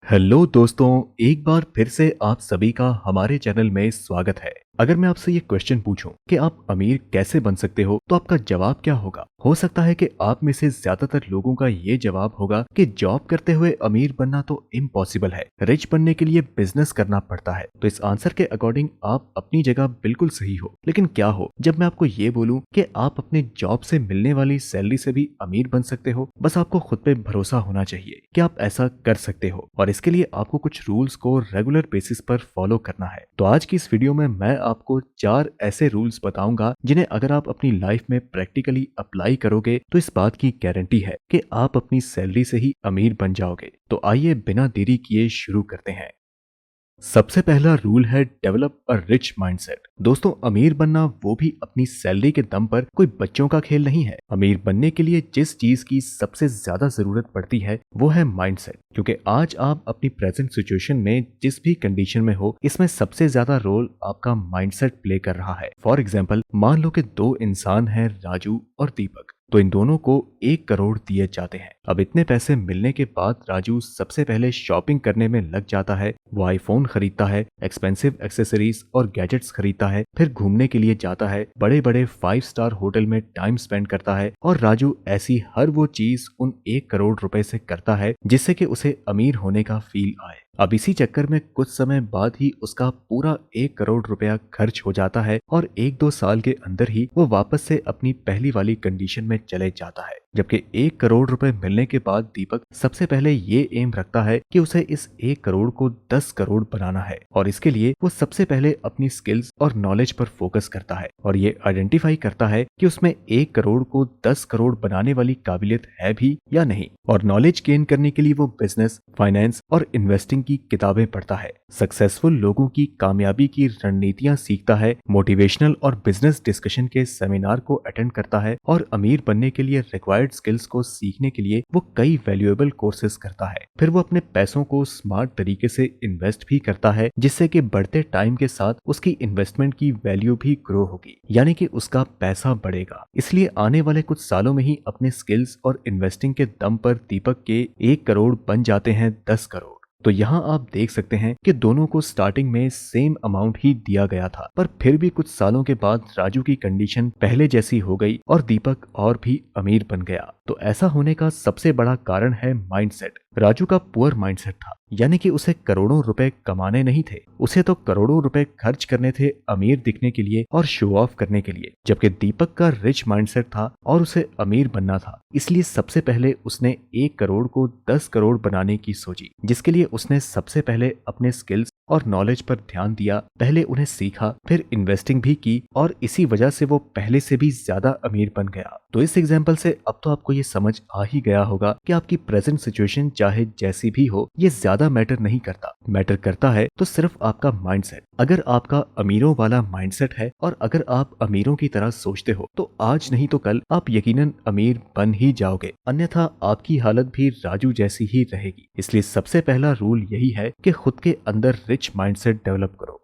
Hello दोस्तों, एक बार फिर से आप सभी का हमारे चैनल में स्वागत है। अगर मैं आपसे ये क्वेश्चन पूछूं कि आप अमीर कैसे बन सकते हो, तो आपका जवाब क्या होगा? हो सकता है कि आप में से ज्यादातर लोगों का ये जवाब होगा कि जॉब करते हुए अमीर बनना तो इम्पॉसिबल है, रिच बनने के लिए बिजनेस करना पड़ता है। तो इस आंसर के अकॉर्डिंग आप अपनी जगह बिल्कुल सही हो। लेकिन क्या हो जब मैं आपको ये बोलूं कि आप अपने जॉब से मिलने वाली सैलरी से भी अमीर बन सकते हो? बस आपको खुद पे भरोसा होना चाहिए कि आप ऐसा कर सकते हो, और इसके लिए आपको कुछ रूल्स को रेगुलर बेसिस पर फॉलो करना है। तो आज की इस वीडियो में मैं आपको 4 ऐसे रूल्स बताऊंगा जिन्हें अगर आप अपनी लाइफ में प्रैक्टिकली अप्लाई करोगे तो इस बात की गारंटी है कि आप अपनी सैलरी से ही अमीर बन जाओगे। तो आइए बिना देरी किए शुरू करते हैं। सबसे पहला रूल है डेवलप अ रिच माइंडसेट। दोस्तों, अमीर बनना वो भी अपनी सैलरी के दम पर कोई बच्चों का खेल नहीं है। अमीर बनने के लिए जिस चीज की सबसे ज्यादा जरूरत पड़ती है वो है माइंडसेट। क्योंकि आज आप अपनी प्रेजेंट सिचुएशन में जिस भी कंडीशन में हो, इसमें सबसे ज्यादा रोल आपका माइंडसेट प्ले कर रहा है। फॉर एग्जाम्पल, मान लो कि दो इंसान हैं, राजू और दीपक। तो इन दोनों को 1 करोड़ दिए जाते हैं। अब इतने पैसे मिलने के बाद राजू सबसे पहले शॉपिंग करने में लग जाता है। वो आईफोन खरीदता है, एक्सपेंसिव एक्सेसरीज और गैजेट्स खरीदता है, फिर घूमने के लिए जाता है, बड़े बड़े 5 स्टार होटल में टाइम स्पेंड करता है। और राजू ऐसी हर वो चीज उन 1 करोड़ रुपए से करता है जिससे कि उसे अमीर होने का फील आए। अब इसी चक्कर में कुछ समय बाद ही उसका पूरा 1 करोड़ रुपया खर्च हो जाता है, और 1-2 साल के अंदर ही वो वापस से अपनी पहली वाली कंडीशन में चले जाता है। जबकि 1 करोड़ रुपए मिलने के बाद दीपक सबसे पहले ये एम रखता है कि उसे इस 1 करोड़ को 10 करोड़ बनाना है, और इसके लिए वो सबसे पहले अपनी स्किल्स और नॉलेज पर फोकस करता है, और ये आइडेंटिफाई करता है कि उसमें 1 करोड़ को 10 करोड़ बनाने वाली काबिलियत है भी या नहीं। और नॉलेज गेन करने के लिए वो बिजनेस, फाइनेंस और इन्वेस्टिंग की किताबें पढ़ता है, सक्सेसफुल लोगों की कामयाबी की रणनीतियां सीखता है, मोटिवेशनल और बिजनेस डिस्कशन के सेमिनार को अटेंड करता है, और अमीर बनने के लिए रिक्वायर्ड स्किल्स को सीखने के लिए वो कई वैल्यूएबल कोर्सेज करता है। फिर वो अपने पैसों को स्मार्ट तरीके से इन्वेस्ट भी करता है, जिससे कि बढ़ते टाइम के साथ उसकी इन्वेस्टमेंट की वैल्यू भी ग्रो होगी, यानी कि उसका पैसा बढ़ेगा। इसलिए आने वाले कुछ सालों में ही अपने स्किल्स और इन्वेस्टिंग के दम पर दीपक के 1 करोड़ बन जाते हैं 10 करोड़। तो यहाँ आप देख सकते हैं कि दोनों को स्टार्टिंग में सेम अमाउंट ही दिया गया था, पर फिर भी कुछ सालों के बाद राजू की कंडीशन पहले जैसी हो गई और दीपक और भी अमीर बन गया। तो ऐसा होने का सबसे बड़ा कारण है माइंडसेट। राजू का पुअर माइंडसेट था, यानी कि उसे करोड़ों रुपए कमाने नहीं थे, उसे तो करोड़ों रुपए खर्च करने थे अमीर दिखने के लिए और शो ऑफ करने के लिए। जबकि दीपक का रिच माइंडसेट था और उसे अमीर बनना था, इसलिए सबसे पहले उसने 1 करोड़ को 10 करोड़ बनाने की सोची, जिसके लिए उसने सबसे पहले अपने स्किल्स और नॉलेज पर ध्यान दिया। पहले उन्हें सीखा, फिर इन्वेस्टिंग भी की, और इसी वजह से वो पहले से भी ज्यादा अमीर बन गया। तो इस एग्जाम्पल से अब तो आपको ये समझ आ ही गया होगा कि आपकी प्रेजेंट सिचुएशन चाहे जैसी भी हो, ये ज्यादा मैटर नहीं करता। मैटर करता है तो सिर्फ आपका माइंडसेट। अगर आपका अमीरों वाला माइंडसेट है और अगर आप अमीरों की तरह सोचते हो, तो आज नहीं तो कल आप यकीनन अमीर बन ही जाओगे, अन्यथा आपकी हालत भी राजू जैसी ही रहेगी। इसलिए सबसे पहला रूल यही है कि खुद के अंदर रिच माइंडसेट डेवलप करो।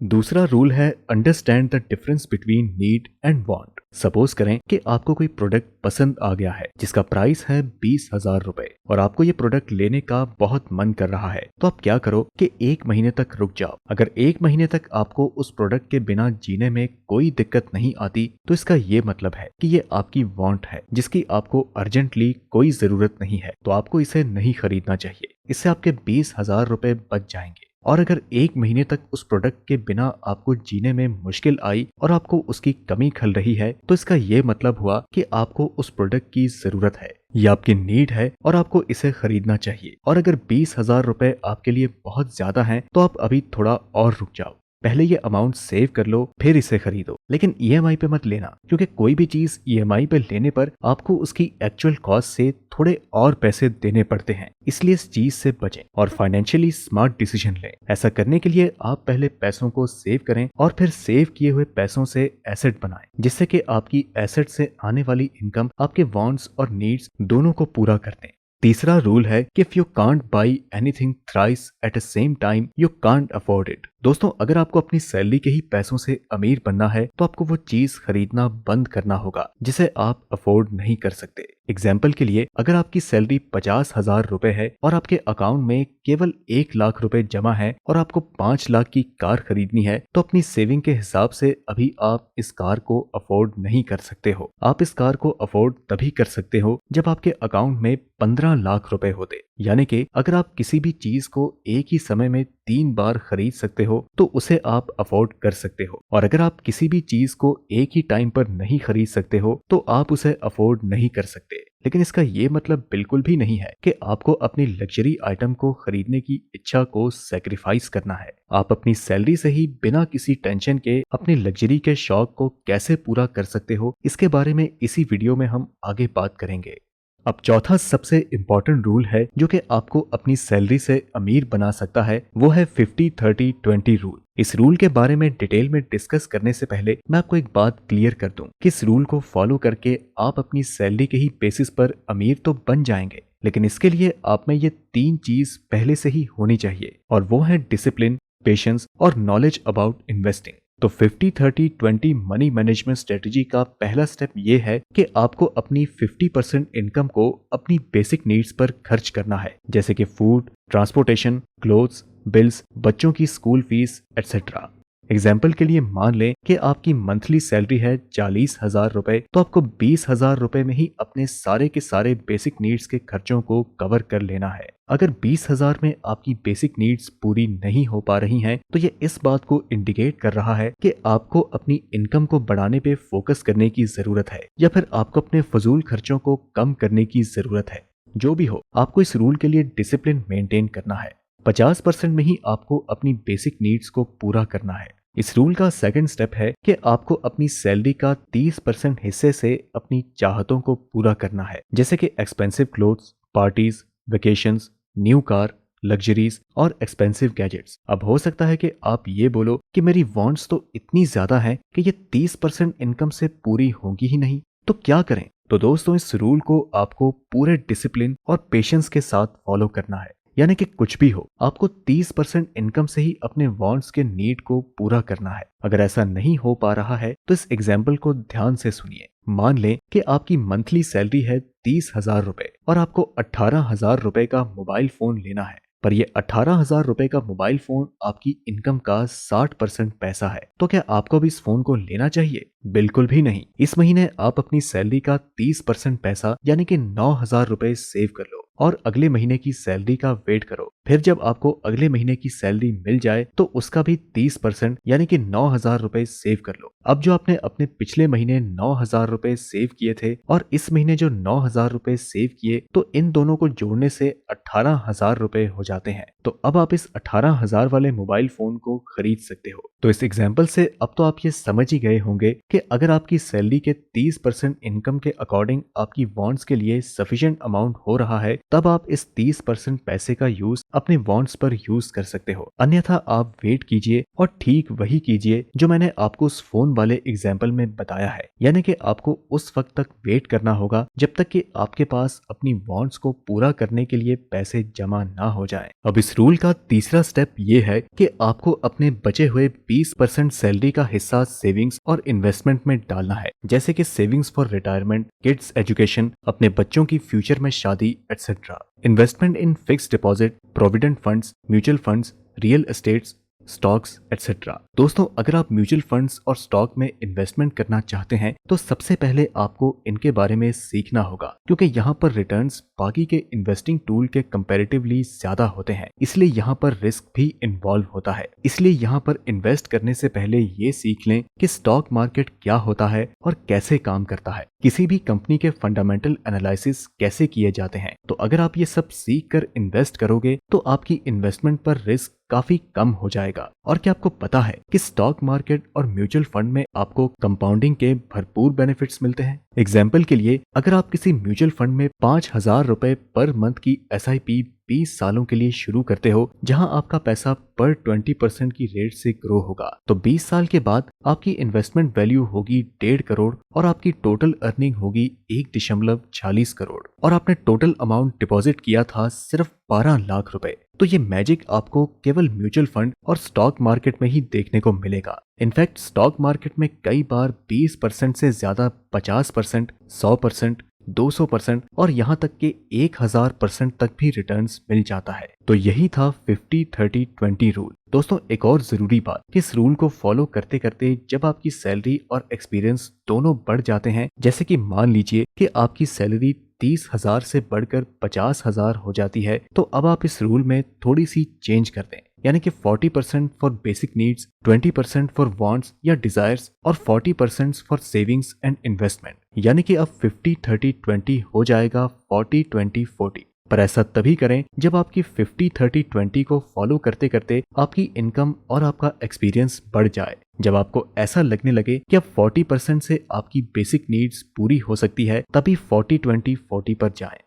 दूसरा रूल है understand the difference between need and want. Suppose करें कि आपको कोई प्रोडक्ट पसंद आ गया है जिसका प्राइस है 20,000 रुपए, और आपको ये प्रोडक्ट लेने का बहुत मन कर रहा है। तो आप क्या करो कि 1 महीने तक रुक जाओ। अगर 1 महीने तक आपको उस प्रोडक्ट के बिना जीने में कोई दिक्कत नहीं आती, तो इसका ये मतलब है कि ये आपकी वांट है, जिसकी आपको अर्जेंटली कोई जरूरत नहीं है। तो आपको इसे नहीं खरीदना चाहिए। इससे आपके 20,000 रुपए बच जाएंगे। और अगर 1 महीने तक उस प्रोडक्ट के बिना आपको जीने में मुश्किल आई और आपको उसकी कमी खल रही है, तो इसका ये मतलब हुआ कि आपको उस प्रोडक्ट की जरूरत है, ये आपकी नीड है और आपको इसे खरीदना चाहिए। और अगर 20,000 रुपए आपके लिए बहुत ज्यादा हैं, तो आप अभी थोड़ा और रुक जाओ, पहले ये अमाउंट सेव कर लो, फिर इसे खरीदो। लेकिन ईएमआई पे मत लेना, क्योंकि कोई भी चीज ईएमआई पे लेने पर आपको उसकी एक्चुअल कॉस्ट से थोड़े और पैसे देने पड़ते हैं। इसलिए इस चीज से बचें और फाइनेंशियली स्मार्ट डिसीजन लें। ऐसा करने के लिए आप पहले पैसों को सेव करें और फिर सेव किए हुए पैसों से एसेट बनाएं, जिससे कि आपकी एसेट से आने वाली इनकम आपके वांट्स और नीड्स दोनों को पूरा कर दें। तीसरा रूल है कि if you can't by anything thrice at the same time, you can't afford it. दोस्तों, अगर आपको अपनी सैलरी के ही पैसों से अमीर बनना है तो आपको वो चीज खरीदना बंद करना होगा जिसे आप अफोर्ड नहीं कर सकते। एग्जाम्पल के लिए, अगर आपकी सैलरी 50,000 रुपए है और आपके अकाउंट में केवल 1 लाख रुपए जमा है और आपको 5 लाख की कार खरीदनी है, तो अपनी सेविंग के हिसाब से अभी आप इस कार को अफोर्ड नहीं कर सकते हो। आप इस कार को अफोर्ड तभी कर सकते हो जब आपके अकाउंट में 15 लाख रुपए होते। यानी कि अगर आप किसी भी चीज को एक ही समय में 3 बार खरीद सकते हो तो उसे आप अफोर्ड कर सकते हो, और अगर आप किसी भी चीज को एक ही टाइम पर नहीं खरीद सकते हो तो आप उसे अफोर्ड नहीं कर सकते। लेकिन इसका ये मतलब बिल्कुल भी नहीं है कि आपको अपनी लग्जरी आइटम को खरीदने की इच्छा को सैक्रिफाइस करना है। आप अपनी सैलरी से ही बिना किसी टेंशन के अपनी लग्जरी के शौक को कैसे पूरा कर सकते हो, इसके बारे में इसी वीडियो में हम आगे बात करेंगे। अब चौथा सबसे इम्पोर्टेंट रूल है जो कि आपको अपनी सैलरी से अमीर बना सकता है, वो है 50-30-20 रूल। इस रूल के बारे में डिटेल में डिस्कस करने से पहले मैं आपको एक बात क्लियर कर दूं कि इस रूल को फॉलो करके आप अपनी सैलरी के ही बेसिस पर अमीर तो बन जाएंगे, लेकिन इसके लिए आप में ये 3 चीज पहले से ही होनी चाहिए, और वो है डिसिप्लिन, पेशेंस और नॉलेज अबाउट इन्वेस्टिंग। तो 50-30-20 मनी मैनेजमेंट स्ट्रेटजी का पहला स्टेप ये है कि आपको अपनी 50% इनकम को अपनी बेसिक नीड्स पर खर्च करना है, जैसे कि फूड, ट्रांसपोर्टेशन, क्लोथ्स, बिल्स, बच्चों की स्कूल फीस एटसेट्रा। एग्जाम्पल के लिए मान लें कि आपकी मंथली सैलरी है 40,000 रुपए, तो आपको 20,000 रुपए में ही अपने सारे के सारे बेसिक नीड्स के खर्चों को कवर कर लेना है। अगर 20,000 में आपकी बेसिक नीड्स पूरी नहीं हो पा रही हैं, तो ये इस बात को इंडिकेट कर रहा है कि आपको अपनी इनकम को बढ़ाने पे फोकस करने की जरूरत है, या फिर आपको अपने फजूल खर्चों को कम करने की जरूरत है। जो भी हो, आपको इस रूल के लिए डिसिप्लिन मेंटेन करना है। 50% में ही आपको अपनी बेसिक नीड्स को पूरा करना है। इस रूल का सेकंड स्टेप है कि आपको अपनी सैलरी का 30% हिस्से से अपनी चाहतों को पूरा करना है, जैसे कि expensive clothes, parties, vacations, new car, luxuries और एक्सपेंसिव गैजेट्स। अब हो सकता है कि आप ये बोलो कि मेरी वांट्स तो इतनी ज्यादा हैं कि ये 30% इनकम से पूरी होंगी ही नहीं, तो क्या करें? तो दोस्तों, इस रूल को आपको पूरे डिसिप्लिन और पेशेंस के साथ फॉलो करना है। यानी कि कुछ भी हो, आपको 30% इनकम से ही अपने वांट्स के नीड को पूरा करना है। अगर ऐसा नहीं हो पा रहा है तो इस एग्जाम्पल को ध्यान से सुनिए। मान लें कि आपकी मंथली सैलरी है 30,000 रुपए और आपको 18,000 रुपए का मोबाइल फोन लेना है, पर ये 18,000 रुपए का मोबाइल फोन आपकी इनकम का 60% पैसा है। तो क्या आपको भी इस फोन को लेना चाहिए? बिल्कुल भी नहीं। इस महीने आप अपनी सैलरी का 30% पैसा यानी कि 9,000 रुपए सेव कर लो और अगले महीने की सैलरी का वेट करो। फिर जब आपको अगले महीने की सैलरी मिल जाए तो उसका भी 30% यानी कि 9,000 रुपए सेव कर लो। अब जो आपने अपने पिछले महीने 9,000 रुपए सेव किए थे और इस महीने जो 9,000 रुपए सेव किए, तो इन दोनों को जोड़ने से 18,000 रुपए हो जाते हैं। तो अब आप इस 18,000 वाले मोबाइल फोन को खरीद सकते हो। तो इस एग्जाम्पल से अब तो आप ये समझ ही गए होंगे कि अगर आपकी सैलरी के 30% इनकम के अकॉर्डिंग आपकी वांट्स के लिए सफिशिएंट अमाउंट हो रहा है, तब आप इस 30% पैसे का यूज अपने वांट्स पर यूज कर सकते हो। अन्यथा आप वेट कीजिए और ठीक वही कीजिए जो मैंने आपको उस फोन वाले एग्जाम्पल में बताया है। यानी कि आपको उस वक्त तक वेट करना होगा जब तक कि आपके पास अपनी वांट्स को पूरा करने के लिए पैसे जमा ना हो जाएं। अब इस रूल का तीसरा स्टेप ये है कि आपको अपने बचे हुए 20% सैलरी का हिस्सा सेविंग्स और इन्वेस्टमेंट में डालना है, जैसे कि savings for retirement, kids education, अपने बच्चों की फ्यूचर में शादी etcetera. Investment in fixed deposit, provident funds, mutual funds, real estates, stocks etcetera. दोस्तों, अगर आप म्यूचुअल फंड्स और स्टॉक में इन्वेस्टमेंट करना चाहते हैं तो सबसे पहले आपको इनके बारे में सीखना होगा, क्योंकि यहाँ पर रिटर्न्स बाकी के इन्वेस्टिंग टूल के कंपैरेटिवली ज्यादा होते हैं, इसलिए यहाँ पर रिस्क भी इन्वॉल्व होता है। इसलिए यहाँ पर इन्वेस्ट करने से पहले ये सीख लें कि स्टॉक मार्केट क्या होता है और कैसे काम करता है, किसी भी कंपनी के फंडामेंटल एनालिसिस कैसे किए जाते हैं। तो अगर आप ये सब सीख कर इन्वेस्ट करोगे तो आपकी इन्वेस्टमेंट पर रिस्क काफी कम हो जाएगा। और क्या आपको पता है कि स्टॉक मार्केट और म्यूचुअल फंड में आपको कंपाउंडिंग के भरपूर बेनिफिट्स मिलते हैं। एग्जाम्पल के लिए, अगर आप किसी म्यूचुअल फंड में 5,000 रुपए पर मंथ की SIP 20 सालों के लिए शुरू करते हो जहां आपका पैसा पर 20% की रेट से ग्रो होगा, तो 20 साल के बाद आपकी इन्वेस्टमेंट वैल्यू होगी 1.5 करोड़ और आपकी टोटल अर्निंग होगी 1.46 करोड़ और आपने टोटल अमाउंट डिपॉजिट किया था सिर्फ 12 लाख रुपए। तो ये मैजिक आपको केवल म्यूचुअल फंड और स्टॉक मार्केट में ही देखने को मिलेगा। इनफैक्ट स्टॉक मार्केट में कई बार 20% से ज्यादा 50%, 100%, 200% और यहाँ तक कि 1000% तक भी रिटर्न्स मिल जाता है। तो यही था 50-30-20 रूल। दोस्तों, एक और जरूरी बात कि इस रूल को फॉलो करते करते जब आपकी सैलरी और एक्सपीरियंस दोनों बढ़ जाते हैं, जैसे कि मान लीजिए कि आपकी सैलरी 30,000 से बढ़कर 50,000 हो जाती है, तो अब आप इस रूल में थोड़ी सी चेंज कर दें, यानी कि 40% for basic needs, 20% for wants या डिजायर्स और 40% फॉर सेविंग्स एंड इन्वेस्टमेंट। यानी कि अब 50-30-20 हो जाएगा 40-20-40। पर ऐसा तभी करें जब आपकी 50-30-20 को फॉलो करते करते आपकी इनकम और आपका एक्सपीरियंस बढ़ जाए। जब आपको ऐसा लगने लगे कि अब 40% से आपकी बेसिक नीड्स पूरी हो सकती है, तभी 40-20-40 पर जाएं।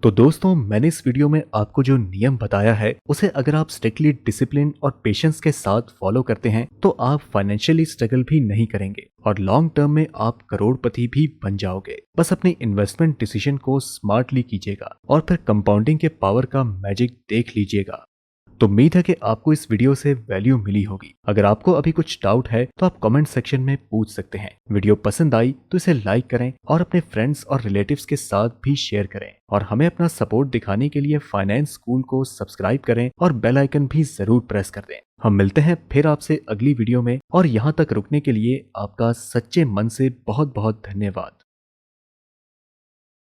तो दोस्तों, मैंने इस वीडियो में आपको जो नियम बताया है उसे अगर आप स्ट्रिक्टली डिसिप्लिन और पेशेंस के साथ फॉलो करते हैं तो आप फाइनेंशियली स्ट्रगल भी नहीं करेंगे और लॉन्ग टर्म में आप करोड़पति भी बन जाओगे। बस अपनी इन्वेस्टमेंट डिसीजन को स्मार्टली कीजिएगा और फिर कंपाउंडिंग के पावर का मैजिक देख लीजिएगा। तो उम्मीद है कि आपको इस वीडियो से वैल्यू मिली होगी। अगर आपको अभी कुछ डाउट है तो आप कमेंट सेक्शन में पूछ सकते हैं। वीडियो पसंद आई तो इसे लाइक करें और अपने फ्रेंड्स और रिलेटिव्स के साथ भी शेयर करें और हमें अपना सपोर्ट दिखाने के लिए फाइनेंस स्कूल को सब्सक्राइब करें और बेल आइकन भी जरूर प्रेस कर दें। हम मिलते हैं फिर आपसे अगली वीडियो में और यहाँ तक रुकने के लिए आपका सच्चे मन से बहुत बहुत धन्यवाद।